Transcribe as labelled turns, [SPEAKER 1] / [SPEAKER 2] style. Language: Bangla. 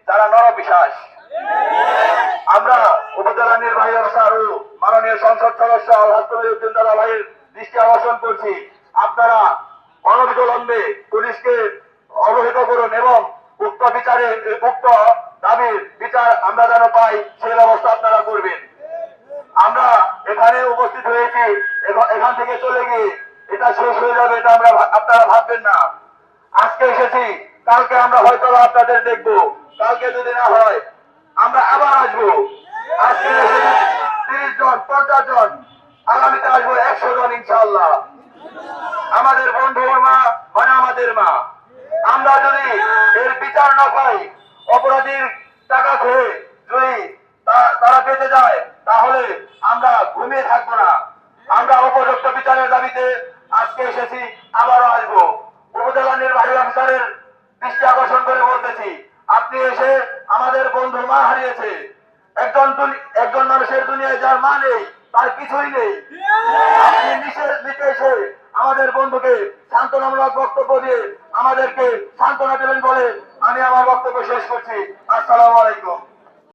[SPEAKER 1] যারা নরপিশাচ। আমরা উপজেলা নির্বাহী অফিসার ও মাননীয় সংসদ সদস্য আলহাজ দাদা ভাইয়ের দৃষ্টি আকর্ষণ করছি, আপনারা অনবিলম্বে পুলিশকে অবহিত করুন এবং উক্ত দাবির বিচার আমরা যেন পাই সেই ব্যবস্থা আপনারা করবেন। আমরা এখানে উপস্থিত হয়েছি, এখান থেকে চলে গিয়ে এটা শেষ হয়ে যাবে এটা আপনারা ভাববেন না। আজকে এসেছি, কালকে আমরা হয়তো আপনাদের দেখবো, কালকে যদি না হয় আমরা আবার আসবো। আজকে 30 জন 50 জন, আগামীতে আসবো 100 জন ইনশাআল্লাহ। আমাদের বন্ধুর মা মানে আমাদের মা। আমরা যদি এর বিচার না পাই, অপরাধীর টাকা খেয়ে যদি তারা বেঁচে যায়, তাহলে আমরা ঘুমিয়ে থাকবো না। আমরা উপযুক্ত বিচারের দাবিতে আজকে এসেছি, আবারও আসবো। উপজেলা নির্বাহী অফিসারের দৃষ্টি আকর্ষণ করে বলতেছি, আপনি এসে আমাদের বন্ধু মা হারিয়েছে। একজন মানুষের দুনিয়ায় যার মা নেই, তার কিছুই নেই। আপনি নিচে এসে আমাদের বন্ধুকে সান্ত্বনামূলক বক্তব্য দিয়ে আমাদেরকে সান্ত্বনা দেবেন বলে আমি আমার বক্তব্য শেষ করছি। আসসালামু আলাইকুম।